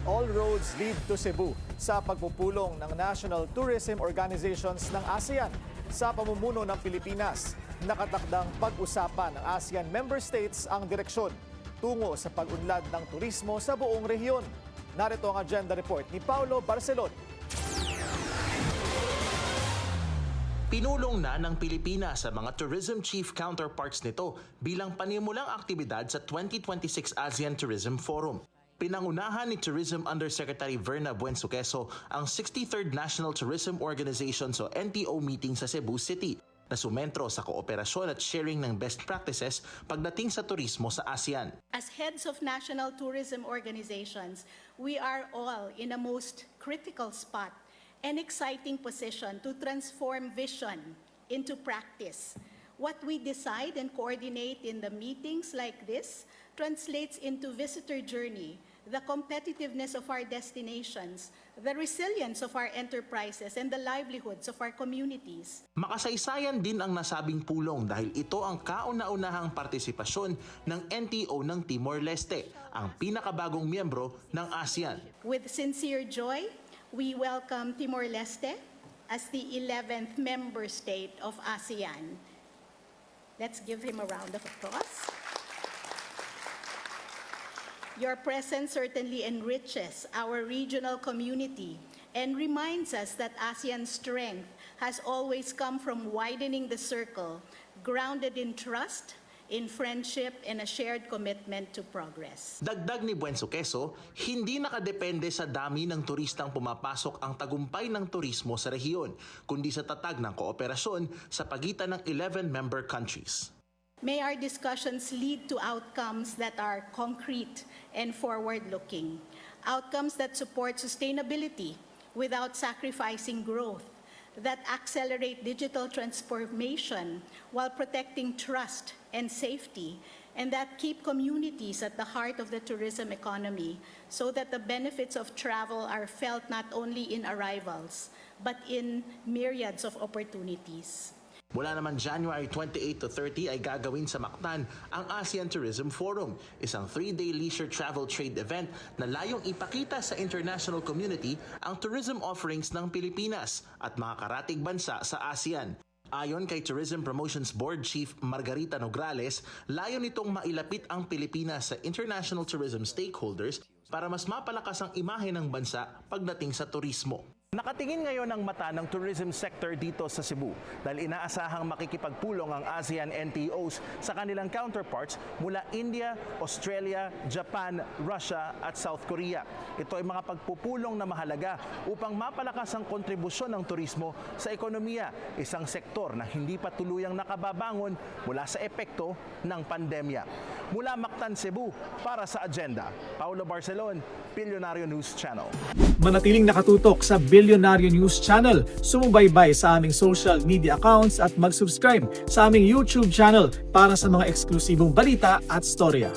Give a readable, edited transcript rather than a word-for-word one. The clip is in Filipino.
All roads lead to Cebu sa pagpupulong ng National Tourism Organizations ng ASEAN sa pamumuno ng Pilipinas. Nakatakdang pag-usapan ng ASEAN member states ang direksyon tungo sa pag-unlad ng turismo sa buong rehiyon. Narito ang agenda report ni Paulo Barcelon. Pinulong na ng Pilipinas sa mga tourism chief counterparts nito bilang panimulang aktibidad sa 2026 ASEAN Tourism Forum. Pinangunahan ni Tourism Undersecretary Verna Buensuqueso ang 63rd National Tourism Organizations o NTO meeting sa Cebu City na sumentro sa kooperasyon at sharing ng best practices pagdating sa turismo sa ASEAN. As heads of national tourism organizations, we are all in a most critical spot and exciting position to transform vision into practice. What we decide and coordinate in the meetings like this translates into visitor journey, the competitiveness of our destinations, the resilience of our enterprises, and the livelihoods of our communities. Makasaysayan din ang nasabing pulong dahil ito ang kauna-unahang partisipasyon ng NTO ng Timor-Leste, ang pinakabagong miyembro ng ASEAN. With sincere joy, we welcome Timor-Leste as the 11th member state of ASEAN. Let's give him a round of applause. Your presence certainly enriches our regional community and reminds us that ASEAN's strength has always come from widening the circle, grounded in trust, in friendship, and a shared commitment to progress. Dagdag ni Buensuqueso, hindi nakadepende sa dami ng turistang pumapasok ang tagumpay ng turismo sa rehiyon, kundi sa tatag ng kooperasyon sa pagitan ng 11 member countries. May our discussions lead to outcomes that are concrete and forward-looking, outcomes that support sustainability without sacrificing growth, that accelerate digital transformation while protecting trust and safety, and that keep communities at the heart of the tourism economy so that the benefits of travel are felt not only in arrivals, but in myriads of opportunities. Mula naman January 28 to 30 ay gagawin sa Mactan ang ASEAN Tourism Forum, isang 3-day leisure travel trade event na layong ipakita sa international community ang tourism offerings ng Pilipinas at mga karatig bansa sa ASEAN. Ayon kay Tourism Promotions Board Chief Margarita Nograles, layo nitong mailapit ang Pilipinas sa international tourism stakeholders para mas mapalakas ang imahe ng bansa pagdating sa turismo. Nakatingin ngayon ang mata ng tourism sector dito sa Cebu dahil inaasahang makikipagpulong ang ASEAN NTOs sa kanilang counterparts mula India, Australia, Japan, Russia at South Korea. Ito ay mga pagpupulong na mahalaga upang mapalakas ang kontribusyon ng turismo sa ekonomiya, isang sektor na hindi pa tuluyang nakababangon mula sa epekto ng pandemya. Mula Mactan, Cebu, para sa Agenda, Paulo Barcelon, Billionario News Channel. Manatiling nakatutok sa Billionario News Channel, sumubaybay sa aming social media accounts at mag-subscribe sa aming YouTube channel para sa mga eksklusibong balita at storya.